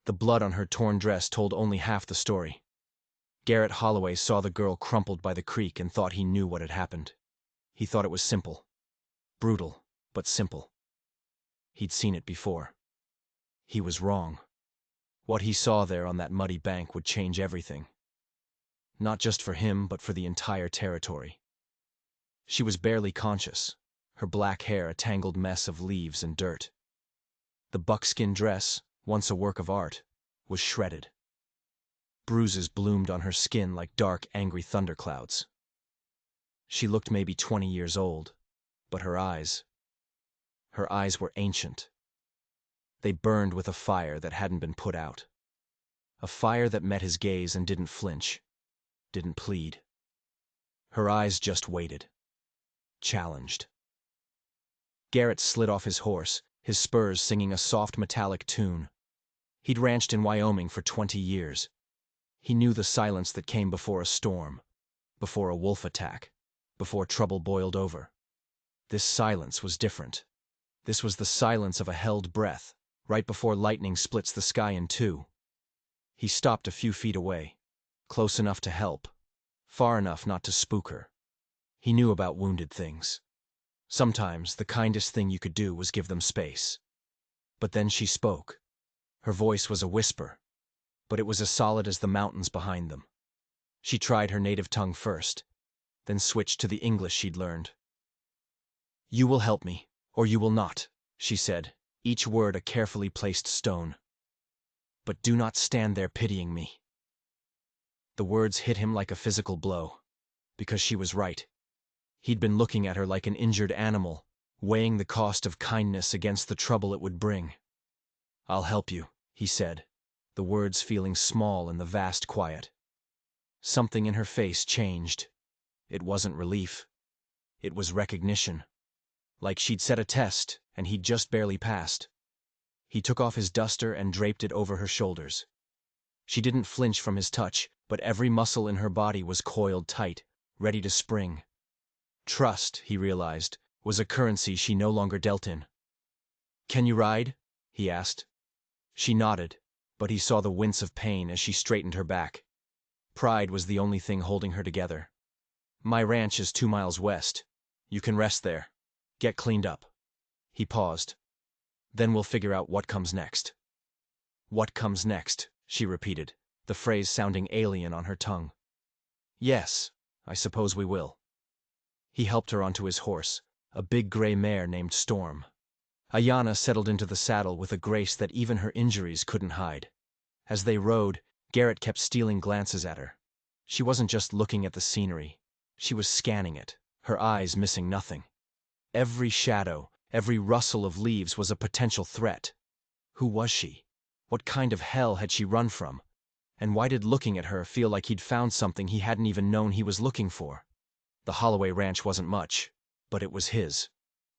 The blood on her torn dress told only half the story. Garrett Holloway saw the girl crumpled by the creek and thought he knew what had happened. He thought it was simple. Brutal, but simple. He'd seen it before. He was wrong. What he saw there on that muddy bank would change everything. Not just for him, but for the entire territory. She was barely conscious, her black hair a tangled mess of leaves and dirt. The buckskin dress, once a work of art, was shredded. Bruises bloomed on her skin like dark, angry thunderclouds. She looked maybe 20 years old, but her eyes were ancient. They burned with a fire that hadn't been put out. A fire that met his gaze and didn't flinch, didn't plead. Her eyes just waited. Challenged. Garrett slid off his horse, his spurs singing a soft metallic tune. He'd ranched in Wyoming for 20 years. He knew the silence that came before a storm, before a wolf attack, before trouble boiled over. This silence was different. This was the silence of a held breath, right before lightning splits the sky in two. He stopped a few feet away, close enough to help, far enough not to spook her. He knew about wounded things. Sometimes the kindest thing you could do was give them space. But then she spoke. Her voice was a whisper, but it was as solid as the mountains behind them. She tried her native tongue first, then switched to the English she'd learned. "You will help me, or you will not," she said, each word a carefully placed stone. "But do not stand there pitying me." The words hit him like a physical blow, because she was right. He'd been looking at her like an injured animal, weighing the cost of kindness against the trouble it would bring. "I'll help you," he said, the words feeling small in the vast quiet. Something in her face changed. It wasn't relief. It was recognition. Like she'd set a test, and he'd just barely passed. He took off his duster and draped it over her shoulders. She didn't flinch from his touch, but every muscle in her body was coiled tight, ready to spring. Trust, he realized, was a currency she no longer dealt in. "Can you ride?" he asked. She nodded, but he saw the wince of pain as she straightened her back. Pride was the only thing holding her together. "My ranch is 2 miles west. You can rest there. Get cleaned up." He paused. "Then we'll figure out what comes next." "What comes next," she repeated, the phrase sounding alien on her tongue. "Yes, I suppose we will." He helped her onto his horse, a big gray mare named Storm. Ayanna settled into the saddle with a grace that even her injuries couldn't hide. As they rode, Garrett kept stealing glances at her. She wasn't just looking at the scenery. She was scanning it, her eyes missing nothing. Every shadow, every rustle of leaves was a potential threat. Who was she? What kind of hell had she run from? And why did looking at her feel like he'd found something he hadn't even known he was looking for? The Holloway ranch wasn't much, but it was his,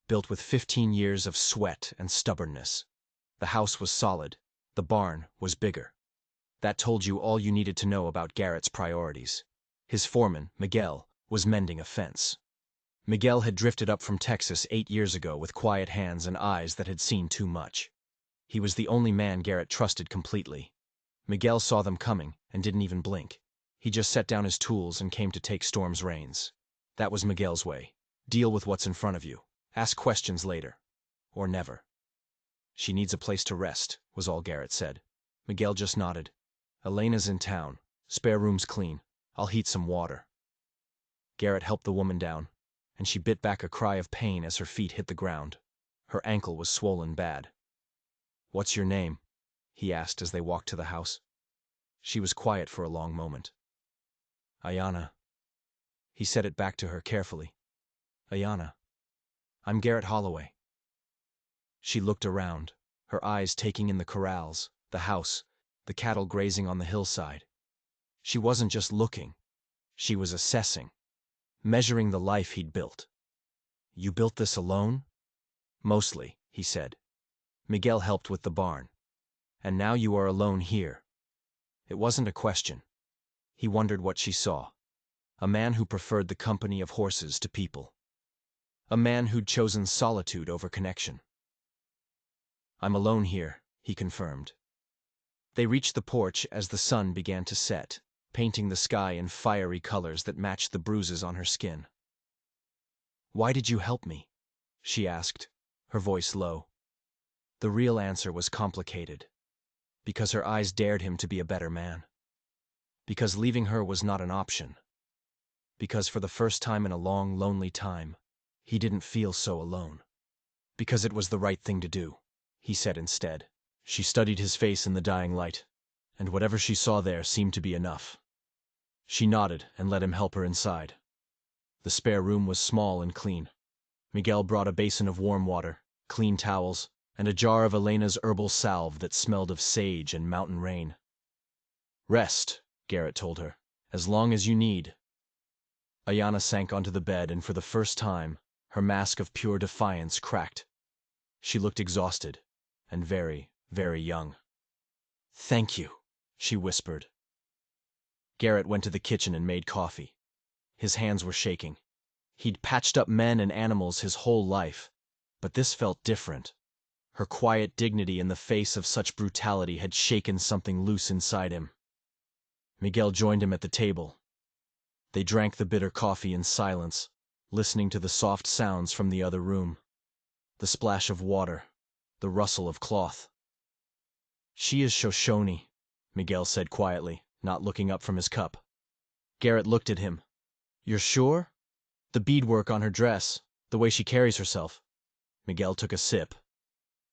built with 15 years of sweat and stubbornness. The house was solid, the barn was bigger. That told you all you needed to know about Garrett's priorities. His foreman, Miguel, was mending a fence. Miguel had drifted up from Texas 8 years ago with quiet hands and eyes that had seen too much. He was the only man Garrett trusted completely. Miguel saw them coming and didn't even blink. He just set down his tools and came to take Storm's reins. That was Miguel's way. Deal with what's in front of you. Ask questions later. Or never. "She needs a place to rest," was all Garrett said. Miguel just nodded. "Elena's in town. Spare room's clean. I'll heat some water." Garrett helped the woman down, and she bit back a cry of pain as her feet hit the ground. Her ankle was swollen bad. "What's your name?" he asked as they walked to the house. She was quiet for a long moment. "Ayanna." He said it back to her carefully. "Ayanna. I'm Garrett Holloway." She looked around, her eyes taking in the corrals, the house, the cattle grazing on the hillside. She wasn't just looking. She was assessing, measuring the life he'd built. "You built this alone?" "Mostly," he said. "Miguel helped with the barn. And now you are alone here." It wasn't a question. He wondered what she saw. A man who preferred the company of horses to people. A man who'd chosen solitude over connection. "I'm alone here," he confirmed. They reached the porch as the sun began to set, painting the sky in fiery colors that matched the bruises on her skin. "Why did you help me?" she asked, her voice low. The real answer was complicated. Because her eyes dared him to be a better man. Because leaving her was not an option. Because for the first time in a long, lonely time, he didn't feel so alone. Because it was the right thing to do, he said instead. She studied his face in the dying light, and whatever she saw there seemed to be enough. She nodded and let him help her inside. The spare room was small and clean. Miguel brought a basin of warm water, clean towels, and a jar of Elena's herbal salve that smelled of sage and mountain rain. "Rest," Garrett told her, "as long as you need." Ayana sank onto the bed, and for the first time, her mask of pure defiance cracked. She looked exhausted, and very, very young. "Thank you," she whispered. Garrett went to the kitchen and made coffee. His hands were shaking. He'd patched up men and animals his whole life, but this felt different. Her quiet dignity in the face of such brutality had shaken something loose inside him. Miguel joined him at the table. They drank the bitter coffee in silence, listening to the soft sounds from the other room. The splash of water, the rustle of cloth. "She is Shoshone," Miguel said quietly, not looking up from his cup. Garrett looked at him. "You're sure? The beadwork on her dress, the way she carries herself." Miguel took a sip.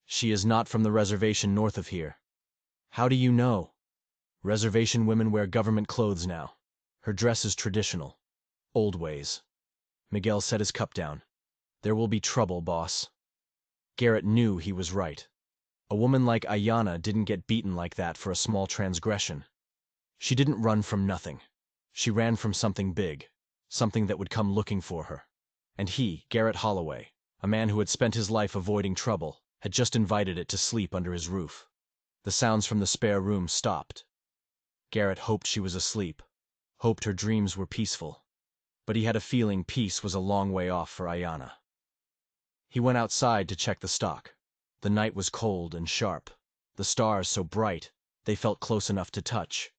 "She is not from the reservation north of here." "How do you know?" "Reservation women wear government clothes now. Her dress is traditional. Old ways." Miguel set his cup down. "There will be trouble, boss." Garrett knew he was right. A woman like Ayana didn't get beaten like that for a small transgression. She didn't run from nothing. She ran from something big, something that would come looking for her. And he, Garrett Holloway, a man who had spent his life avoiding trouble, had just invited it to sleep under his roof. The sounds from the spare room stopped. Garrett hoped she was asleep, hoped her dreams were peaceful. But he had a feeling peace was a long way off for Ayana. He went outside to check the stock. The night was cold and sharp, the stars so bright they felt close enough to touch.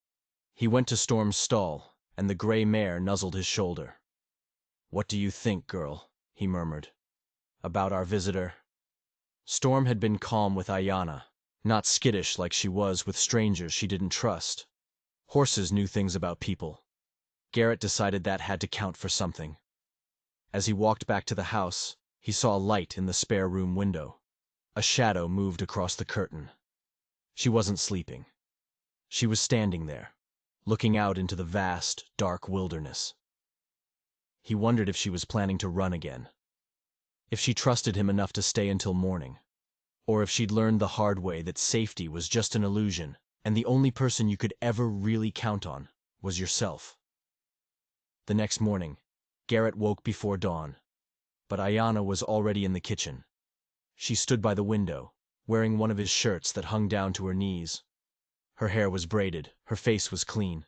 He went to Storm's stall, and the gray mare nuzzled his shoulder. "What do you think, girl?" he murmured. "About our visitor?" Storm had been calm with Ayana, not skittish like she was with strangers she didn't trust. Horses knew things about people. Garrett decided that had to count for something. As he walked back to the house, he saw a light in the spare room window. A shadow moved across the curtain. She wasn't sleeping. She was standing there, looking out into the vast, dark wilderness. He wondered if she was planning to run again. If she trusted him enough to stay until morning. Or if she'd learned the hard way that safety was just an illusion, and the only person you could ever really count on was yourself. The next morning, Garrett woke before dawn, but Ayana was already in the kitchen. She stood by the window, wearing one of his shirts that hung down to her knees. Her hair was braided, her face was clean.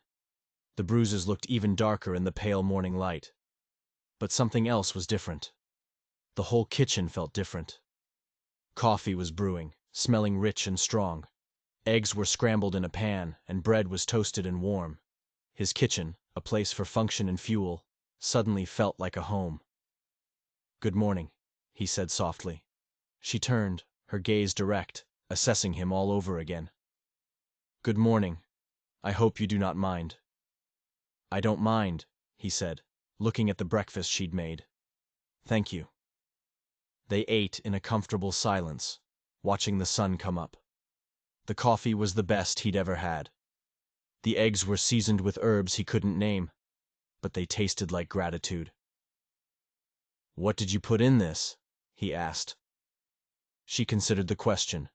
The bruises looked even darker in the pale morning light. But something else was different. The whole kitchen felt different. Coffee was brewing, smelling rich and strong. Eggs were scrambled in a pan, and bread was toasted and warm. His kitchen, a place for function and fuel, suddenly felt like a home. "Good morning," he said softly. She turned, her gaze direct, assessing him all over again. "Good morning. I hope you do not mind." "I don't mind," he said, looking at the breakfast she'd made. "Thank you." They ate in a comfortable silence, watching the sun come up. The coffee was the best he'd ever had. The eggs were seasoned with herbs he couldn't name, but they tasted like gratitude. "What did you put in this?" he asked. She considered the question.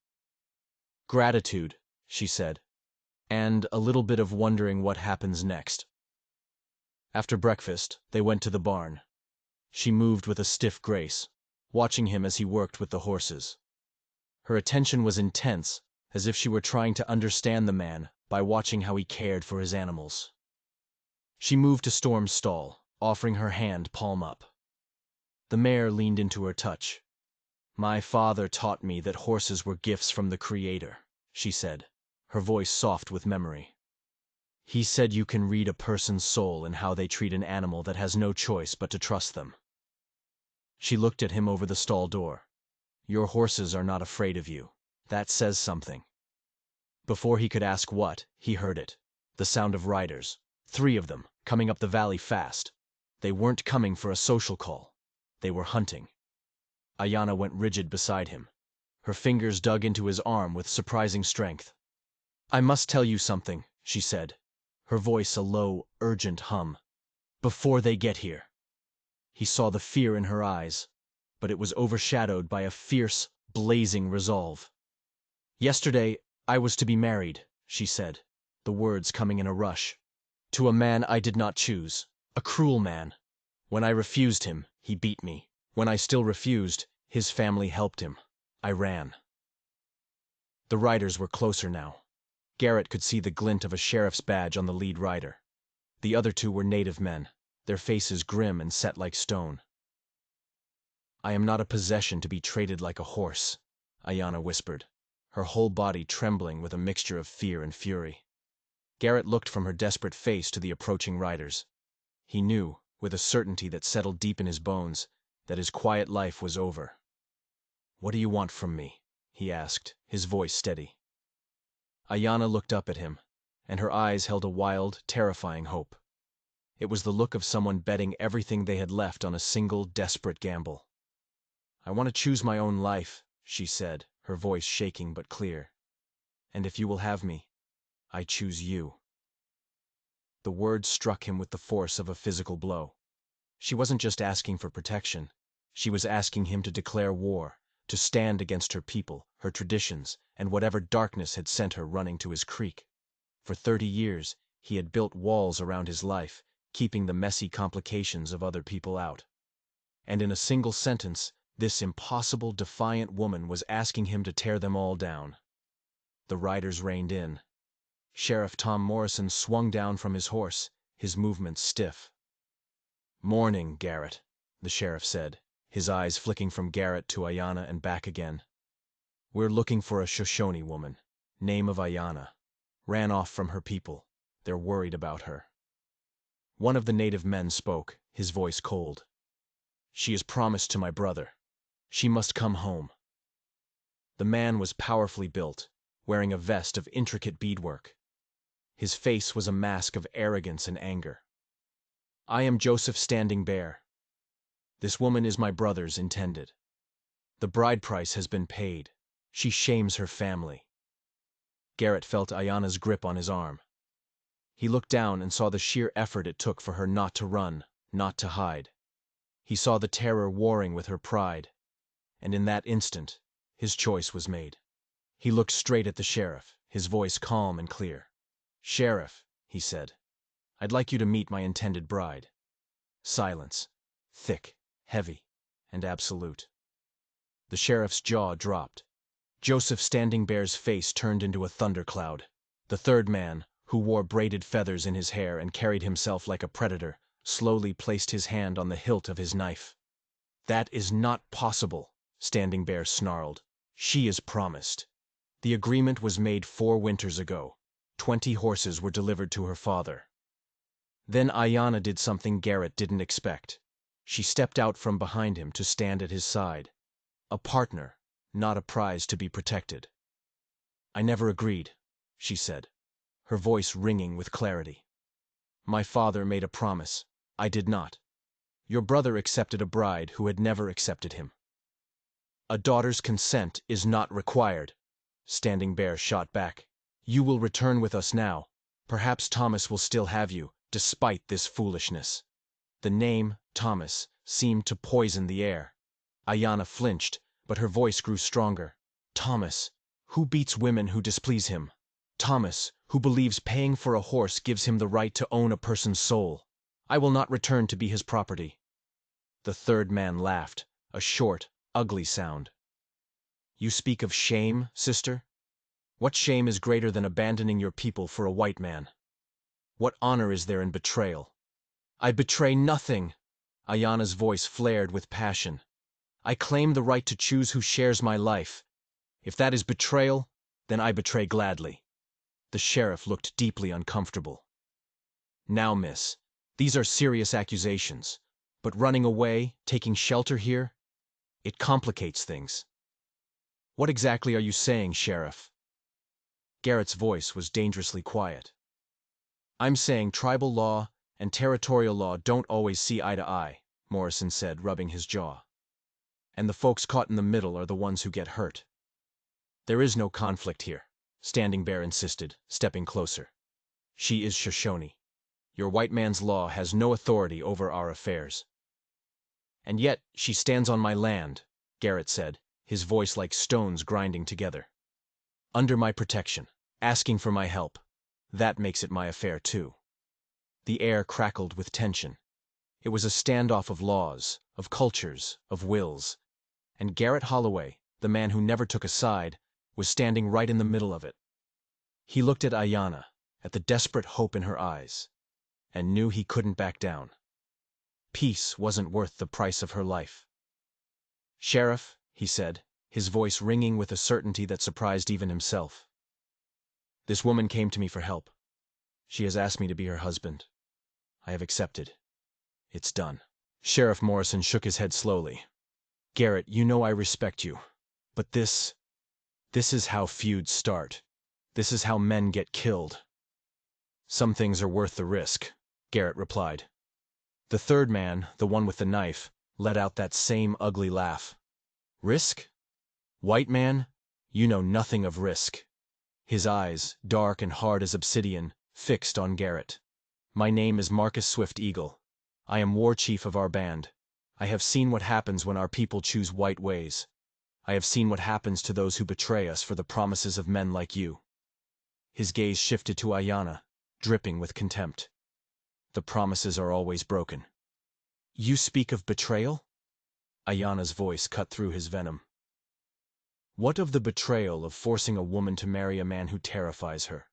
"Gratitude," she said, "and a little bit of wondering what happens next." After breakfast, they went to the barn. She moved with a stiff grace, watching him as he worked with the horses. Her attention was intense, as if she were trying to understand the man by watching how he cared for his animals. She moved to Storm's stall, offering her hand palm up. The mare leaned into her touch. "My father taught me that horses were gifts from the Creator," she said, her voice soft with memory. He said you can read a person's soul in how they treat an animal that has no choice but to trust them. She looked at him over the stall door. Your horses are not afraid of you. That says something. Before he could ask what, he heard it. The sound of riders. 3 of them, coming up the valley fast. They weren't coming for a social call. They were hunting. Ayanna went rigid beside him. Her fingers dug into his arm with surprising strength. I must tell you something, she said, her voice a low, urgent hum. Before they get here. He saw the fear in her eyes, but it was overshadowed by a fierce, blazing resolve. Yesterday, I was to be married, she said, the words coming in a rush. To a man I did not choose, a cruel man. When I refused him, he beat me. When I still refused, his family helped him. I ran. The riders were closer now. Garrett could see the glint of a sheriff's badge on the lead rider. The other 2 were native men, their faces grim and set like stone. I am not a possession to be traded like a horse, Ayanna whispered, her whole body trembling with a mixture of fear and fury. Garrett looked from her desperate face to the approaching riders. He knew, with a certainty that settled deep in his bones, that his quiet life was over. What do you want from me? He asked, his voice steady. Ayanna looked up at him, and her eyes held a wild, terrifying hope. It was the look of someone betting everything they had left on a single, desperate gamble. I want to choose my own life, she said, her voice shaking but clear. And if you will have me, I choose you. The words struck him with the force of a physical blow. She wasn't just asking for protection. She was asking him to declare war, to stand against her people, her traditions, and whatever darkness had sent her running to his creek. For 30 years, he had built walls around his life, keeping the messy complications of other people out. And in a single sentence, this impossible, defiant woman was asking him to tear them all down. The riders reined in. Sheriff Tom Morrison swung down from his horse, his movements stiff. Morning, Garrett, the sheriff said, his eyes flicking from Garrett to Ayanna and back again. We're looking for a Shoshone woman, name of Ayanna. Ran off from her people. They're worried about her. One of the native men spoke, his voice cold. She is promised to my brother. She must come home. The man was powerfully built, wearing a vest of intricate beadwork. His face was a mask of arrogance and anger. I am Joseph Standing Bear. This woman is my brother's intended. The bride price has been paid. She shames her family. Garrett felt Ayanna's grip on his arm. He looked down and saw the sheer effort it took for her not to run, not to hide. He saw the terror warring with her pride, and in that instant, his choice was made. He looked straight at the sheriff, his voice calm and clear. Sheriff, he said, I'd like you to meet my intended bride. Silence, thick, heavy, and absolute. The sheriff's jaw dropped. Joseph Standing Bear's face turned into a thundercloud. The third man, who wore braided feathers in his hair and carried himself like a predator, slowly placed his hand on the hilt of his knife. That is not possible, Standing Bear snarled. She is promised. The agreement was made 4 winters ago. 20 horses were delivered to her father. Then Ayanna did something Garrett didn't expect. She stepped out from behind him to stand at his side. A partner, not a prize to be protected. I never agreed, she said, her voice ringing with clarity. My father made a promise. I did not. Your brother accepted a bride who had never accepted him. A daughter's consent is not required, Standing Bear shot back. You will return with us now. Perhaps Thomas will still have you, despite this foolishness. The name, Thomas, seemed to poison the air. Ayanna flinched, but her voice grew stronger. Thomas, who beats women who displease him? Thomas, who believes paying for a horse gives him the right to own a person's soul. I will not return to be his property. The third man laughed, a short, ugly sound. You speak of shame, sister? What shame is greater than abandoning your people for a white man? What honor is there in betrayal? I betray nothing! Ayanna's voice flared with passion. I claim the right to choose who shares my life. If that is betrayal, then I betray gladly. The sheriff looked deeply uncomfortable. Now, miss, these are serious accusations, but running away, taking shelter here, it complicates things. What exactly are you saying, Sheriff? Garrett's voice was dangerously quiet. I'm saying tribal law and territorial law don't always see eye to eye, Morrison said, rubbing his jaw. And the folks caught in the middle are the ones who get hurt. There is no conflict here, Standing Bear insisted, stepping closer. She is Shoshone. Your white man's law has no authority over our affairs. And yet she stands on my land, Garrett said, his voice like stones grinding together. Under my protection, asking for my help. That makes it my affair, too. The air crackled with tension. It was a standoff of laws, of cultures, of wills. And Garrett Holloway, the man who never took a side, was standing right in the middle of it. He looked at Ayanna, at the desperate hope in her eyes, and knew he couldn't back down. Peace wasn't worth the price of her life. Sheriff, he said, his voice ringing with a certainty that surprised even himself. This woman came to me for help. She has asked me to be her husband. I have accepted. It's done. Sheriff Morrison shook his head slowly. Garrett, you know I respect you. But this is how feuds start. This is how men get killed. Some things are worth the risk, Garrett replied. The third man, the one with the knife, let out that same ugly laugh. Risk? White man, you know nothing of risk. His eyes, dark and hard as obsidian, fixed on Garrett. My name is Marcus Swift Eagle. I am war chief of our band. I have seen what happens when our people choose white ways. I have seen what happens to those who betray us for the promises of men like you. His gaze shifted to Ayanna, dripping with contempt. The promises are always broken. You speak of betrayal? Ayanna's voice cut through his venom. What of the betrayal of forcing a woman to marry a man who terrifies her?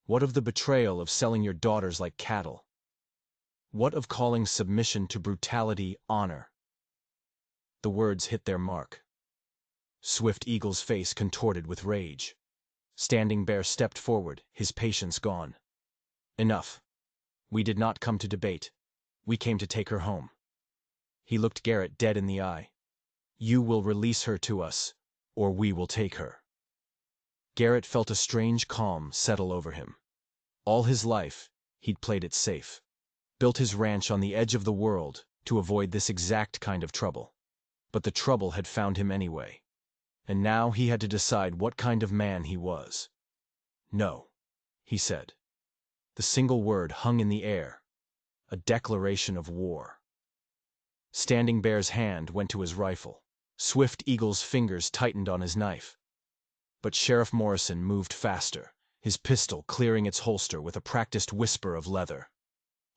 What of the betrayal of selling your daughters like cattle? What of calling submission to brutality honor? The words hit their mark. Swift Eagle's face contorted with rage. Standing Bear stepped forward, his patience gone. Enough. We did not come to debate. We came to take her home. He looked Garrett dead in the eye. You will release her to us, or we will take her. Garrett felt a strange calm settle over him. All his life, he'd played it safe. Built his ranch on the edge of the world to avoid this exact kind of trouble. But the trouble had found him anyway. And now he had to decide what kind of man he was. No, he said. The single word hung in the air. A declaration of war. Standing Bear's hand went to his rifle. Swift Eagle's fingers tightened on his knife. But Sheriff Morrison moved faster, his pistol clearing its holster with a practiced whisper of leather.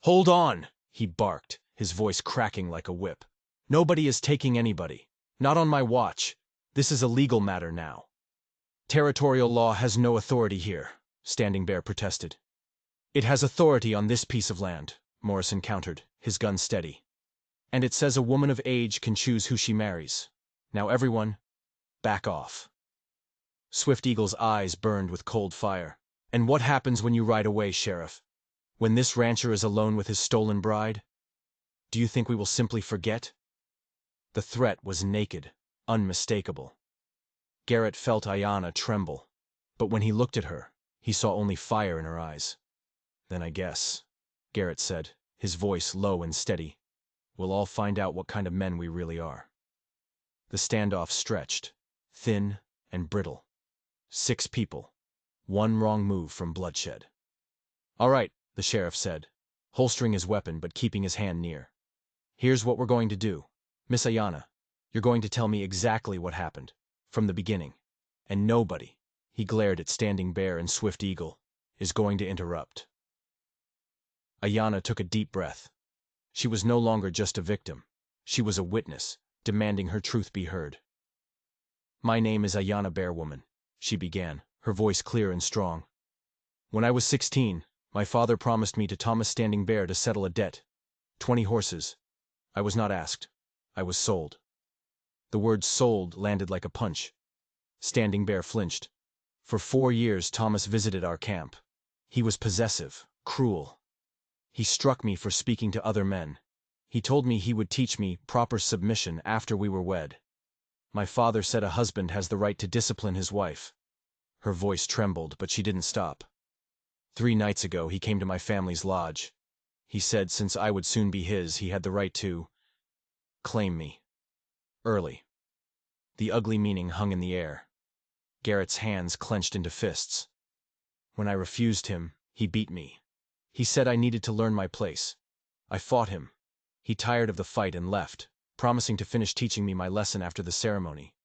Hold on, he barked, his voice cracking like a whip. Nobody is taking anybody. Not on my watch. This is a legal matter now. Territorial law has no authority here, Standing Bear protested. It has authority on this piece of land, Morrison countered, his gun steady. And it says a woman of age can choose who she marries. Now everyone, back off. Swift Eagle's eyes burned with cold fire. And what happens when you ride away, Sheriff? When this rancher is alone with his stolen bride? Do you think we will simply forget? The threat was naked, unmistakable. Garrett felt Ayanna tremble, but when he looked at her, he saw only fire in her eyes. Then I guess, Garrett said, his voice low and steady, we'll all find out what kind of men we really are. The standoff stretched, thin and brittle. 6 people, 1 wrong move from bloodshed. All right, the sheriff said, holstering his weapon but keeping his hand near. Here's what we're going to do. Miss Ayanna, you're going to tell me exactly what happened, from the beginning. And nobody, he glared at Standing Bear and Swift Eagle, is going to interrupt. Ayanna took a deep breath. She was no longer just a victim. She was a witness, demanding her truth be heard. My name is Ayanna Bearwoman, she began, her voice clear and strong. When I was 16, my father promised me to Thomas Standing Bear to settle a debt. 20 horses. I was not asked. I was sold. The word sold landed like a punch. Standing Bear flinched. For 4 years Thomas visited our camp. He was possessive, cruel. He struck me for speaking to other men. He told me he would teach me proper submission after we were wed. My father said a husband has the right to discipline his wife. Her voice trembled, but she didn't stop. 3 nights ago he came to my family's lodge. He said since I would soon be his, he had the right to claim me. Early. The ugly meaning hung in the air. Garrett's hands clenched into fists. When I refused him, he beat me. He said I needed to learn my place. I fought him. He tired of the fight and left, promising to finish teaching me my lesson after the ceremony.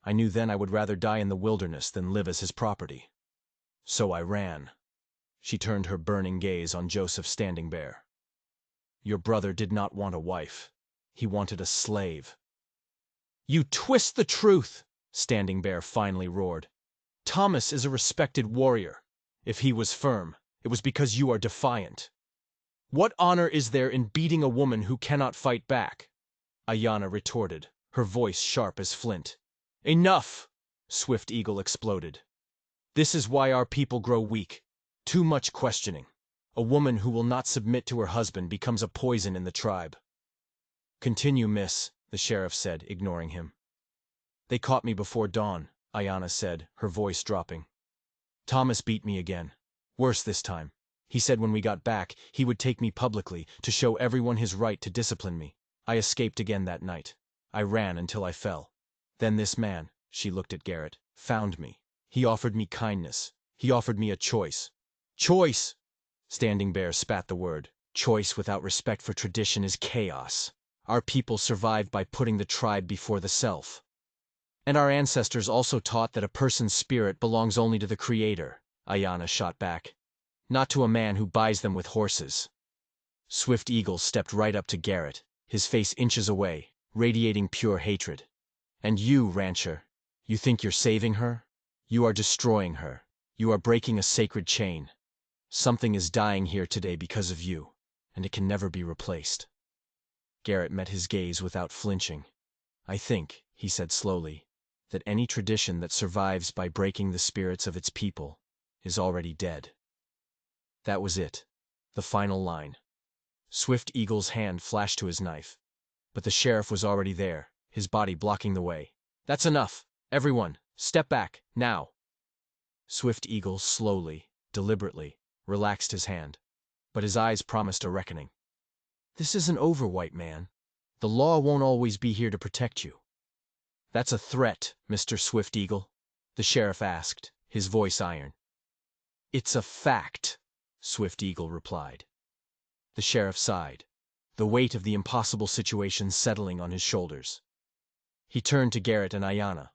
I knew then I would rather die in the wilderness than live as his property. So I ran. She turned her burning gaze on Joseph Standing Bear. Your brother did not want a wife. He wanted a slave. You twist the truth, Standing Bear finally roared. Thomas is a respected warrior. If he was firm, it was because you are defiant. What honor is there in beating a woman who cannot fight back? Ayanna retorted, her voice sharp as flint. Enough! Swift Eagle exploded. This is why our people grow weak. Too much questioning. A woman who will not submit to her husband becomes a poison in the tribe. Continue, miss, the sheriff said, ignoring him. They caught me before dawn, Ayanna said, her voice dropping. Thomas beat me again. Worse this time. He said when we got back, he would take me publicly to show everyone his right to discipline me. I escaped again that night. I ran until I fell. Then this man, she looked at Garrett, found me. He offered me kindness. He offered me a choice. Choice! Standing Bear spat the word. Choice without respect for tradition is chaos. Our people survived by putting the tribe before the self. And our ancestors also taught that a person's spirit belongs only to the Creator, Ayanna shot back. Not to a man who buys them with horses. Swift Eagle stepped right up to Garrett, his face inches away, radiating pure hatred. And you, rancher, you think you're saving her? You are destroying her. You are breaking a sacred chain. Something is dying here today because of you, and it can never be replaced. Garrett met his gaze without flinching. I think, he said slowly, that any tradition that survives by breaking the spirits of its people is already dead. That was it. The final line. Swift Eagle's hand flashed to his knife. But the sheriff was already there, his body blocking the way. That's enough. Everyone, step back, now. Swift Eagle slowly, deliberately, relaxed his hand. But his eyes promised a reckoning. This isn't over, white man. The law won't always be here to protect you. That's a threat, Mr. Swift Eagle, the sheriff asked, his voice iron. It's a fact, Swift Eagle replied. The sheriff sighed, the weight of the impossible situation settling on his shoulders. He turned to Garrett and Ayanna.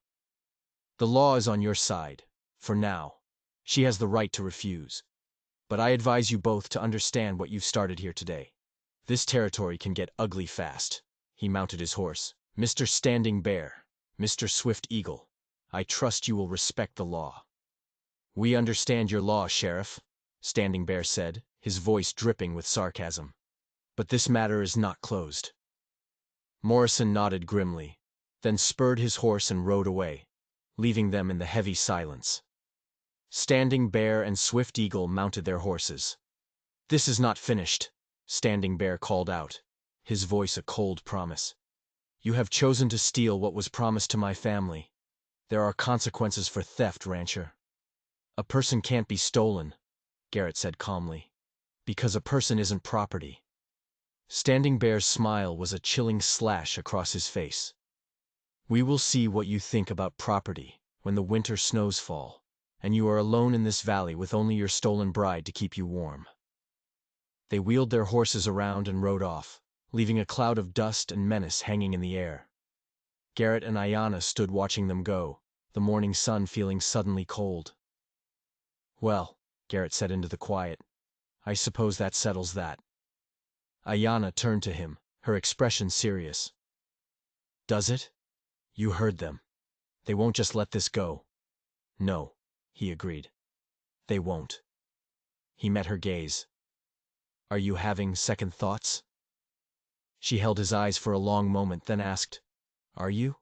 The law is on your side, for now. She has the right to refuse. But I advise you both to understand what you've started here today. This territory can get ugly fast. He mounted his horse. Mr. Standing Bear, Mr. Swift Eagle, I trust you will respect the law. We understand your law, Sheriff, Standing Bear said, his voice dripping with sarcasm. But this matter is not closed. Morrison nodded grimly, then spurred his horse and rode away, leaving them in the heavy silence. Standing Bear and Swift Eagle mounted their horses. This is not finished, Standing Bear called out, his voice a cold promise. You have chosen to steal what was promised to my family. There are consequences for theft, rancher. A person can't be stolen, Garrett said calmly, because a person isn't property. Standing Bear's smile was a chilling slash across his face. We will see what you think about property when the winter snows fall, and you are alone in this valley with only your stolen bride to keep you warm. They wheeled their horses around and rode off, leaving a cloud of dust and menace hanging in the air. Garrett and Ayanna stood watching them go, the morning sun feeling suddenly cold. Well, Garrett said into the quiet, I suppose that settles that. Ayanna turned to him, her expression serious. Does it? You heard them. They won't just let this go. No, he agreed. They won't. He met her gaze. Are you having second thoughts? She held his eyes for a long moment, then asked, Are you?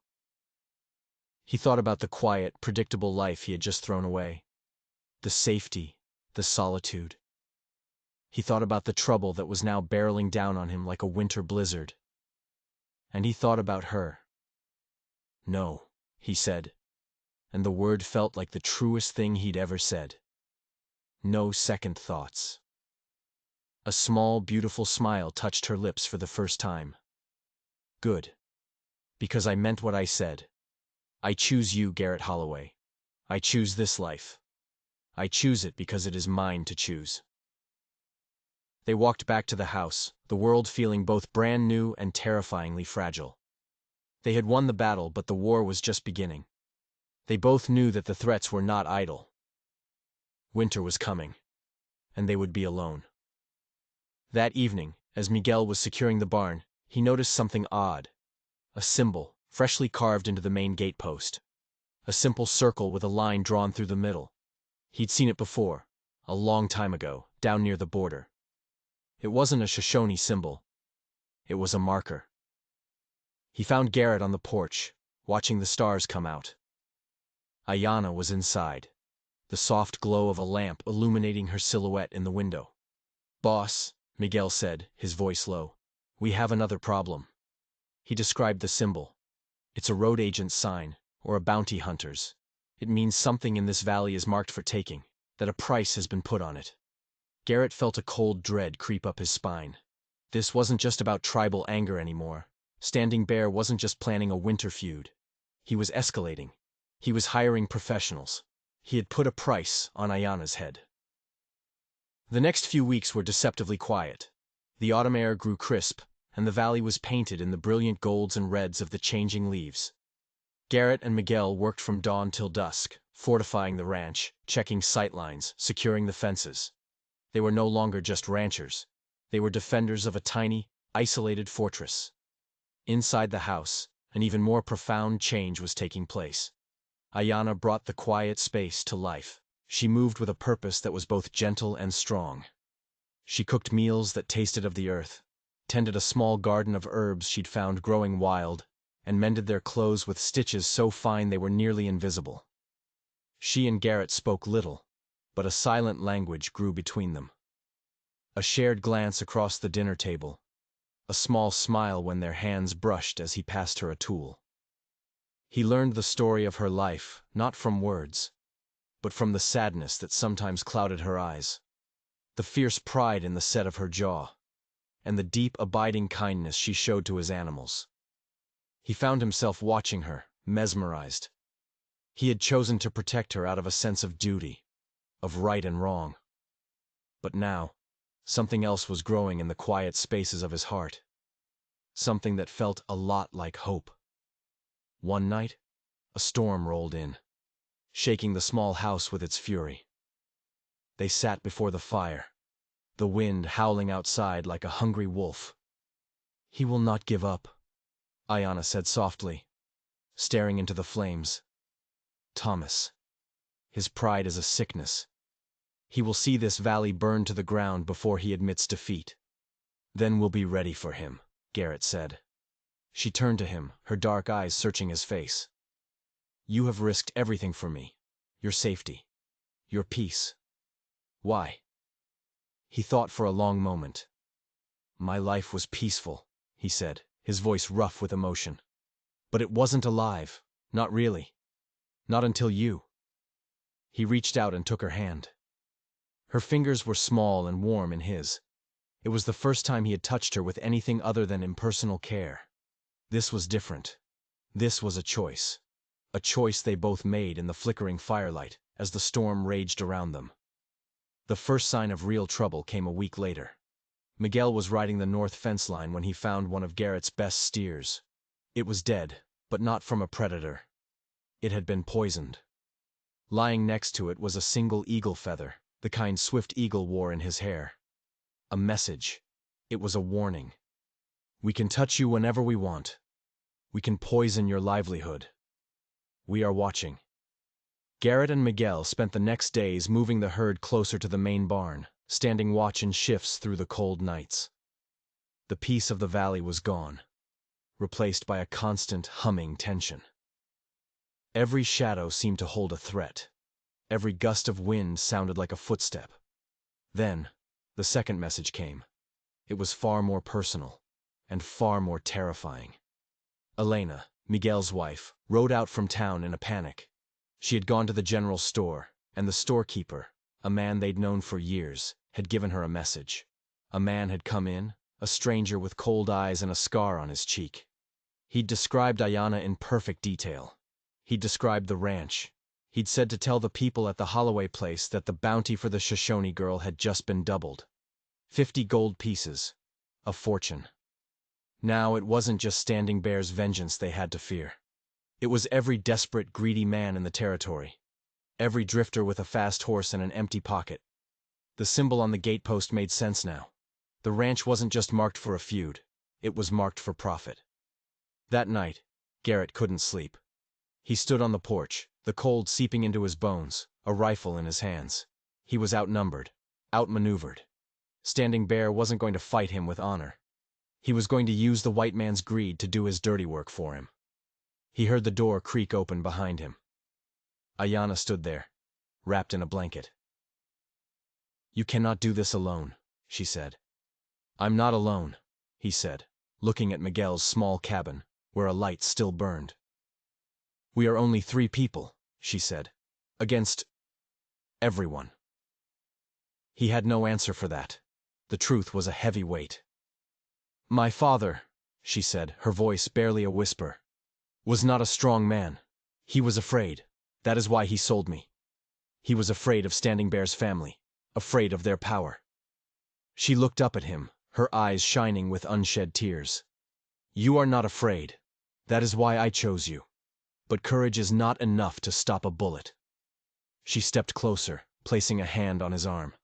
He thought about the quiet, predictable life he had just thrown away. The safety, the solitude. He thought about the trouble that was now barreling down on him like a winter blizzard. And he thought about her. "No," he said, and the word felt like the truest thing he'd ever said. No second thoughts. A small, beautiful smile touched her lips for the first time. "Good. Because I meant what I said. I choose you, Garrett Holloway. I choose this life. I choose it because it is mine to choose." They walked back to the house, the world feeling both brand new and terrifyingly fragile. They had won the battle, but the war was just beginning. They both knew that the threats were not idle. Winter was coming, and they would be alone. That evening, as Miguel was securing the barn, he noticed something odd. A symbol, freshly carved into the main gatepost. A simple circle with a line drawn through the middle. He'd seen it before, a long time ago, down near the border. It wasn't a Shoshone symbol. It was a marker. He found Garrett on the porch, watching the stars come out. Ayanna was inside, the soft glow of a lamp illuminating her silhouette in the window. "Boss," Miguel said, his voice low, "we have another problem." He described the symbol. "It's a road agent's sign, or a bounty hunter's. It means something in this valley is marked for taking, that a price has been put on it." Garrett felt a cold dread creep up his spine. This wasn't just about tribal anger anymore. Standing Bear wasn't just planning a winter feud. He was escalating. He was hiring professionals. He had put a price on Ayanna's head. The next few weeks were deceptively quiet. The autumn air grew crisp, and the valley was painted in the brilliant golds and reds of the changing leaves. Garrett and Miguel worked from dawn till dusk, fortifying the ranch, checking sightlines, securing the fences. They were no longer just ranchers. They were defenders of a tiny, isolated fortress. Inside the house, an even more profound change was taking place. Ayanna brought the quiet space to life. She moved with a purpose that was both gentle and strong. She cooked meals that tasted of the earth, tended a small garden of herbs she'd found growing wild, and mended their clothes with stitches so fine they were nearly invisible. She and Garrett spoke little, but a silent language grew between them. A shared glance across the dinner table, a small smile when their hands brushed as he passed her a tool. He learned the story of her life, not from words, but from the sadness that sometimes clouded her eyes, the fierce pride in the set of her jaw, and the deep, abiding kindness she showed to his animals. He found himself watching her, mesmerized. He had chosen to protect her out of a sense of duty, of right and wrong. But now, something else was growing in the quiet spaces of his heart. Something that felt a lot like hope. One night, a storm rolled in, shaking the small house with its fury. They sat before the fire, the wind howling outside like a hungry wolf. "He will not give up," Ayanna said softly, staring into the flames. "Thomas. His pride is a sickness. He will see this valley burn to the ground before he admits defeat. Then we'll be ready for him," Garrett said. She turned to him, her dark eyes searching his face. "You have risked everything for me. Your safety. Your peace. Why?" He thought for a long moment. "My life was peaceful," he said, his voice rough with emotion. "But it wasn't alive. Not really. Not until you." He reached out and took her hand. Her fingers were small and warm in his. It was the first time he had touched her with anything other than impersonal care. This was different. This was a choice. A choice they both made in the flickering firelight as the storm raged around them. The first sign of real trouble came a week later. Miguel was riding the north fence line when he found one of Garrett's best steers. It was dead, but not from a predator. It had been poisoned. Lying next to it was a single eagle feather, the kind Swift Eagle wore in his hair. A message. It was a warning. "We can touch you whenever we want. We can poison your livelihood. We are watching." Garrett and Miguel spent the next days moving the herd closer to the main barn, standing watch in shifts through the cold nights. The peace of the valley was gone, replaced by a constant, humming tension. Every shadow seemed to hold a threat. Every gust of wind sounded like a footstep. Then, the second message came. It was far more personal, and far more terrifying. Elena, Miguel's wife, rode out from town in a panic. She had gone to the general store, and the storekeeper, a man they'd known for years, had given her a message. A man had come in, a stranger with cold eyes and a scar on his cheek. He'd described Ayana in perfect detail. He'd described the ranch. He'd said to tell the people at the Holloway place that the bounty for the Shoshone girl had just been doubled. 50 gold pieces. A fortune. Now it wasn't just Standing Bear's vengeance they had to fear. It was every desperate, greedy man in the territory. Every drifter with a fast horse and an empty pocket. The symbol on the gatepost made sense now. The ranch wasn't just marked for a feud. It was marked for profit. That night, Garrett couldn't sleep. He stood on the porch, the cold seeping into his bones, a rifle in his hands. He was outnumbered, outmaneuvered. Standing Bear wasn't going to fight him with honor. He was going to use the white man's greed to do his dirty work for him. He heard the door creak open behind him. Ayana stood there, wrapped in a blanket. "You cannot do this alone," she said. "I'm not alone," he said, looking at Miguel's small cabin, where a light still burned. "We are only 3 people," she said, "against everyone." He had no answer for that. The truth was a heavy weight. "My father," she said, her voice barely a whisper, "was not a strong man. He was afraid. That is why he sold me. He was afraid of Standing Bear's family, afraid of their power." She looked up at him, her eyes shining with unshed tears. "You are not afraid. That is why I chose you. But courage is not enough to stop a bullet." She stepped closer, placing a hand on his arm.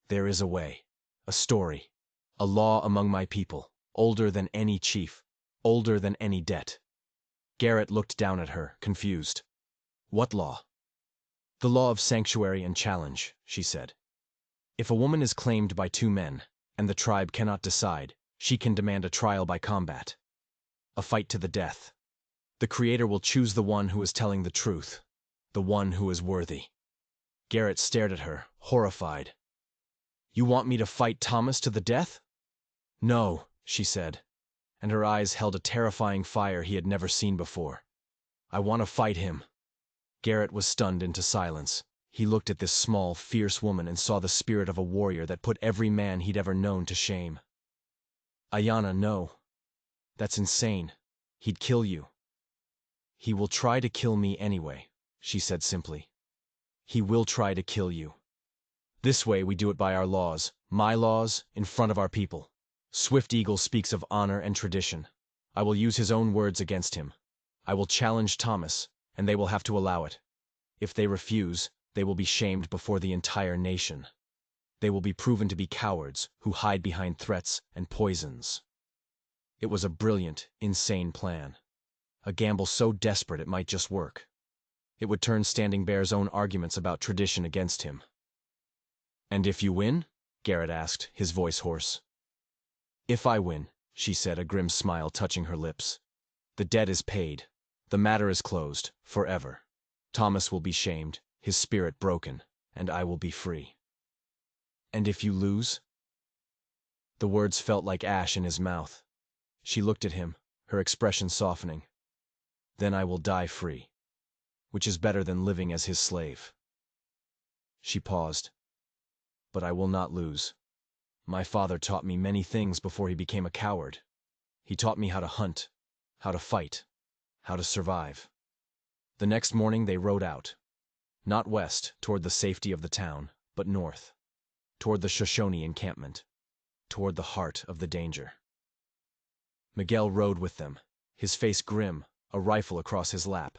"There is a way, a story, a law among my people, older than any chief, older than any debt." Garrett looked down at her, confused. "What law?" "The law of sanctuary and challenge," she said. "If a woman is claimed by 2 men, and the tribe cannot decide, she can demand a trial by combat. A fight to the death. The Creator will choose the one who is telling the truth, the one who is worthy." Garrett stared at her, horrified. "You want me to fight Thomas to the death?" "No," she said, and her eyes held a terrifying fire he had never seen before. "I want to fight him." Garrett was stunned into silence. He looked at this small, fierce woman and saw the spirit of a warrior that put every man he'd ever known to shame. "Ayana, no. That's insane. He'd kill you." "He will try to kill me anyway," she said simply. "He will try to kill you. This way we do it by our laws, my laws, in front of our people. Swift Eagle speaks of honor and tradition. I will use his own words against him. I will challenge Thomas, and they will have to allow it. If they refuse, they will be shamed before the entire nation. They will be proven to be cowards who hide behind threats and poisons." It was a brilliant, insane plan. A gamble so desperate it might just work. It would turn Standing Bear's own arguments about tradition against him. "And if you win?" Garrett asked, his voice hoarse. "If I win," she said, a grim smile touching her lips, "the debt is paid. The matter is closed, forever. Thomas will be shamed, his spirit broken, and I will be free." "And if you lose?" The words felt like ash in his mouth. She looked at him, her expression softening. "Then I will die free, which is better than living as his slave." She paused. "But I will not lose. My father taught me many things before he became a coward. He taught me how to hunt, how to fight, how to survive." The next morning they rode out. Not west, toward the safety of the town, but north. Toward the Shoshone encampment. Toward the heart of the danger. Miguel rode with them, his face grim, a rifle across his lap.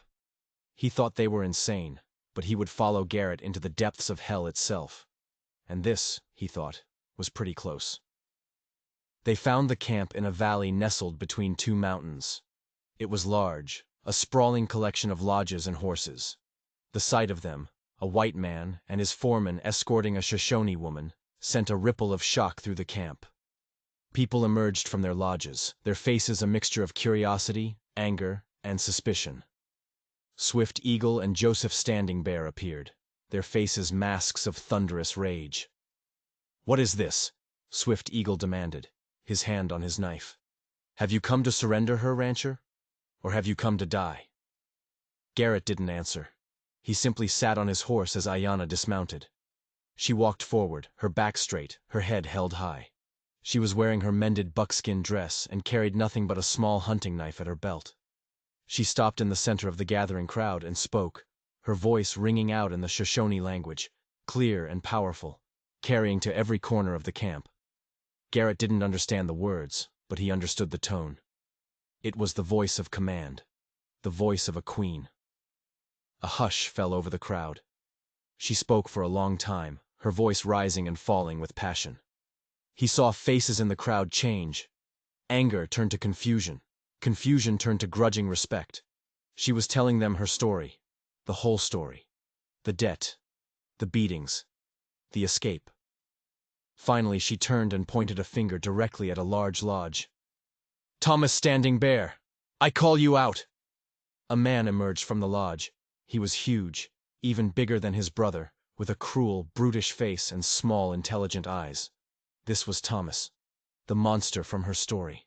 He thought they were insane, but he would follow Garrett into the depths of hell itself. And this, he thought, was pretty close. They found the camp in a valley nestled between 2 mountains. It was large, a sprawling collection of lodges and horses. The sight of them, a white man and his foreman escorting a Shoshone woman, sent a ripple of shock through the camp. People emerged from their lodges, their faces a mixture of curiosity, anger, and suspicion. Swift Eagle and Joseph Standing Bear appeared, their faces masks of thunderous rage. "What is this?" Swift Eagle demanded, his hand on his knife. "Have you come to surrender her, rancher? Or have you come to die?" Garrett didn't answer. He simply sat on his horse as Ayanna dismounted. She walked forward, her back straight, her head held high. She was wearing her mended buckskin dress and carried nothing but a small hunting knife at her belt. She stopped in the center of the gathering crowd and spoke, her voice ringing out in the Shoshone language, clear and powerful, carrying to every corner of the camp. Garrett didn't understand the words, but he understood the tone. It was the voice of command, the voice of a queen. A hush fell over the crowd. She spoke for a long time, her voice rising and falling with passion. He saw faces in the crowd change. Anger turned to confusion. Confusion turned to grudging respect. She was telling them her story, the whole story. The debt, the beatings, the escape. Finally, she turned and pointed a finger directly at a large lodge. "Thomas Standing Bear, I call you out!" A man emerged from the lodge. He was huge, even bigger than his brother, with a cruel, brutish face and small, intelligent eyes. This was Thomas, the monster from her story.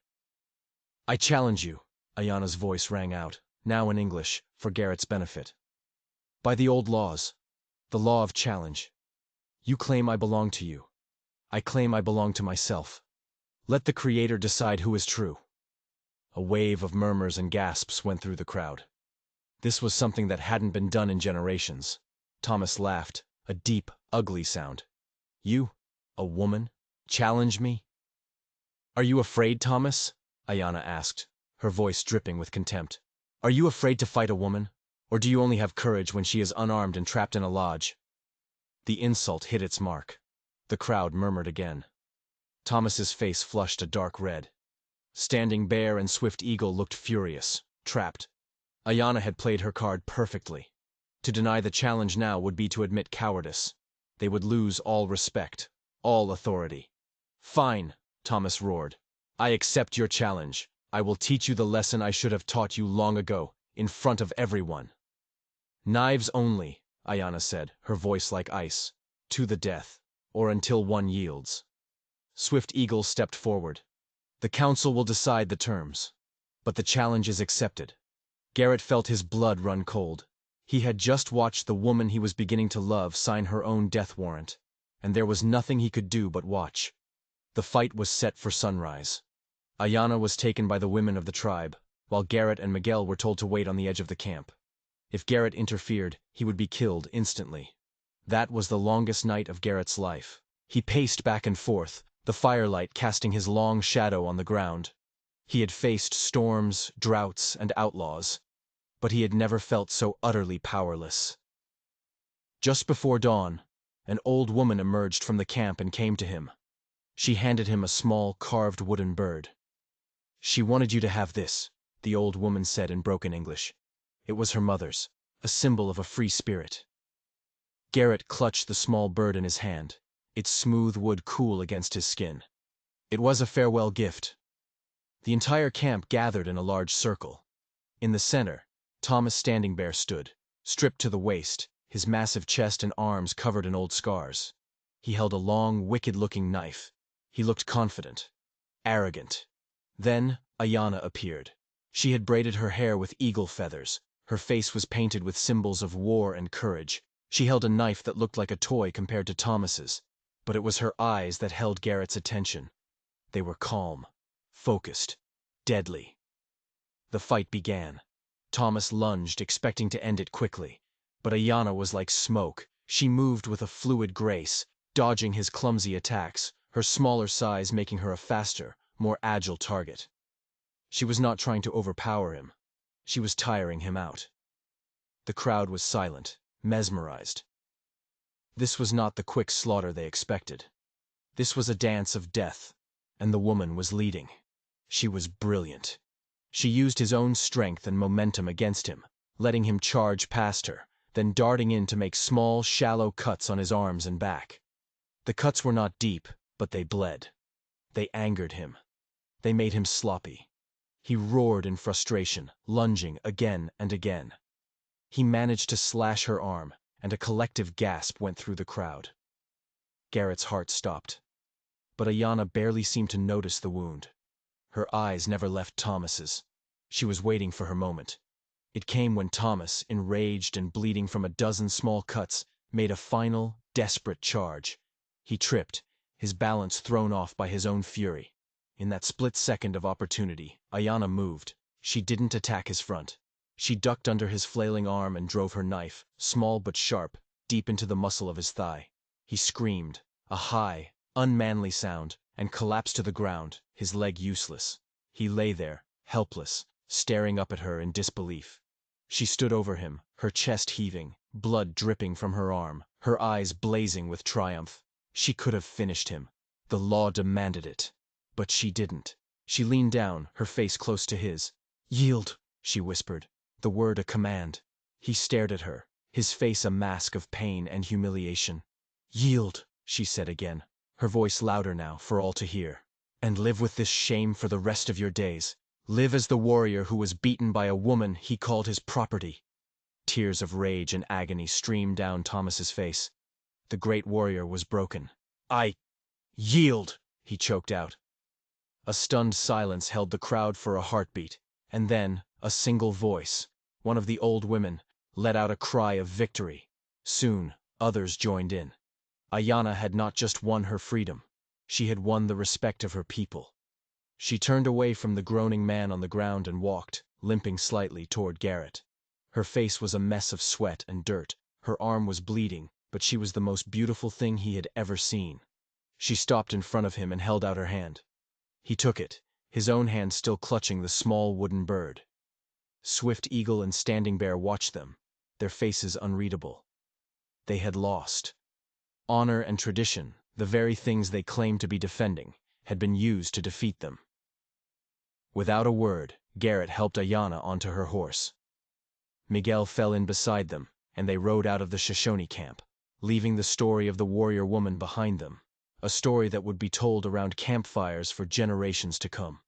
"I challenge you," Ayanna's voice rang out, now in English, for Garrett's benefit. "By the old laws, the law of challenge. You claim I belong to you. I claim I belong to myself. Let the Creator decide who is true." A wave of murmurs and gasps went through the crowd. This was something that hadn't been done in generations. Thomas laughed, a deep, ugly sound. "You, a woman, challenge me?" "Are you afraid, Thomas?" Ayanna asked, her voice dripping with contempt. "Are you afraid to fight a woman? Or do you only have courage when she is unarmed and trapped in a lodge?" The insult hit its mark. The crowd murmured again. Thomas's face flushed a dark red. Standing Bear and Swift Eagle looked furious, trapped. Ayanna had played her card perfectly. To deny the challenge now would be to admit cowardice. They would lose all respect, all authority. "Fine," Thomas roared. "I accept your challenge. I will teach you the lesson I should have taught you long ago, in front of everyone." "Knives only," Ayanna said, her voice like ice. "To the death, or until one yields." Swift Eagle stepped forward. "The council will decide the terms. But the challenge is accepted." Garrett felt his blood run cold. He had just watched the woman he was beginning to love sign her own death warrant, and there was nothing he could do but watch. The fight was set for sunrise. Ayanna was taken by the women of the tribe, while Garrett and Miguel were told to wait on the edge of the camp. If Garrett interfered, he would be killed instantly. That was the longest night of Garrett's life. He paced back and forth, the firelight casting his long shadow on the ground. He had faced storms, droughts, and outlaws, but he had never felt so utterly powerless. Just before dawn, an old woman emerged from the camp and came to him. She handed him a small, carved wooden bird. "She wanted you to have this," the old woman said in broken English. It was her mother's, a symbol of a free spirit. Garrett clutched the small bird in his hand, its smooth wood cool against his skin. It was a farewell gift. The entire camp gathered in a large circle. In the center, Thomas Standing Bear stood, stripped to the waist, his massive chest and arms covered in old scars. He held a long, wicked-looking knife. He looked confident, arrogant. Then Ayanna appeared. She had braided her hair with eagle feathers. Her face was painted with symbols of war and courage. She held a knife that looked like a toy compared to Thomas's, but it was her eyes that held Garrett's attention. They were calm, focused, deadly. The fight began. Thomas lunged, expecting to end it quickly. But Ayanna was like smoke. She moved with a fluid grace, dodging his clumsy attacks, her smaller size making her a faster, more agile target. She was not trying to overpower him. She was tiring him out. The crowd was silent, mesmerized. This was not the quick slaughter they expected. This was a dance of death, and the woman was leading. She was brilliant. She used his own strength and momentum against him, letting him charge past her, then darting in to make small, shallow cuts on his arms and back. The cuts were not deep, but they bled. They angered him. They made him sloppy. He roared in frustration, lunging again and again. He managed to slash her arm, and a collective gasp went through the crowd. Garrett's heart stopped. But Ayanna barely seemed to notice the wound. Her eyes never left Thomas's. She was waiting for her moment. It came when Thomas, enraged and bleeding from a dozen small cuts, made a final, desperate charge. He tripped, his balance thrown off by his own fury. In that split second of opportunity, Ayanna moved. She didn't attack his front. She ducked under his flailing arm and drove her knife, small but sharp, deep into the muscle of his thigh. He screamed, a high, unmanly sound, and collapsed to the ground, his leg useless. He lay there, helpless, staring up at her in disbelief. She stood over him, her chest heaving, blood dripping from her arm, her eyes blazing with triumph. She could have finished him. The law demanded it. But she didn't. She leaned down, her face close to his. "Yield," she whispered, the word a command. He stared at her, his face a mask of pain and humiliation. "Yield," she said again, her voice louder now for all to hear. "And live with this shame for the rest of your days. Live as the warrior who was beaten by a woman he called his property." Tears of rage and agony streamed down Thomas's face. The great warrior was broken. "I yield," he choked out. A stunned silence held the crowd for a heartbeat, and then a single voice, one of the old women, let out a cry of victory. Soon, others joined in. Ayanna had not just won her freedom. She had won the respect of her people. She turned away from the groaning man on the ground and walked, limping slightly, toward Garrett. Her face was a mess of sweat and dirt. Her arm was bleeding, but she was the most beautiful thing he had ever seen. She stopped in front of him and held out her hand. He took it, his own hand still clutching the small wooden bird. Swift Eagle and Standing Bear watched them, their faces unreadable. They had lost. Honor and tradition, the very things they claimed to be defending, had been used to defeat them. Without a word, Garrett helped Ayanna onto her horse. Miguel fell in beside them, and they rode out of the Shoshone camp, leaving the story of the warrior woman behind them, a story that would be told around campfires for generations to come.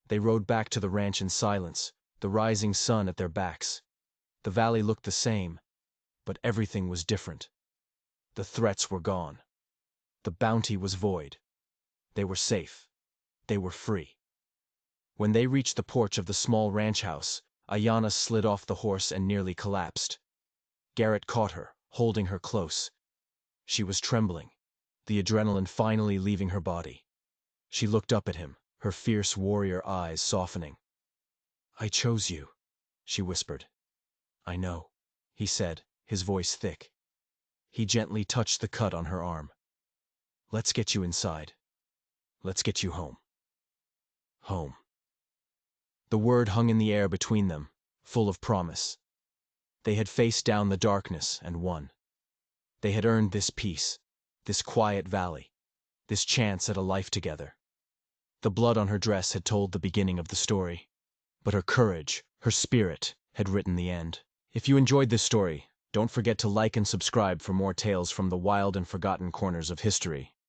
They rode back to the ranch in silence, the rising sun at their backs. The valley looked the same, but everything was different. The threats were gone. The bounty was void. They were safe. They were free. When they reached the porch of the small ranch house, Ayanna slid off the horse and nearly collapsed. Garrett caught her, holding her close. She was trembling, the adrenaline finally leaving her body. She looked up at him, her fierce warrior eyes softening. "I chose you," she whispered. "I know," he said, his voice thick. He gently touched the cut on her arm. "Let's get you inside. Let's get you home." Home. The word hung in the air between them, full of promise. They had faced down the darkness and won. They had earned this peace, this quiet valley, this chance at a life together. The blood on her dress had told the beginning of the story, but her courage, her spirit, had written the end. If you enjoyed this story, don't forget to like and subscribe for more tales from the wild and forgotten corners of history.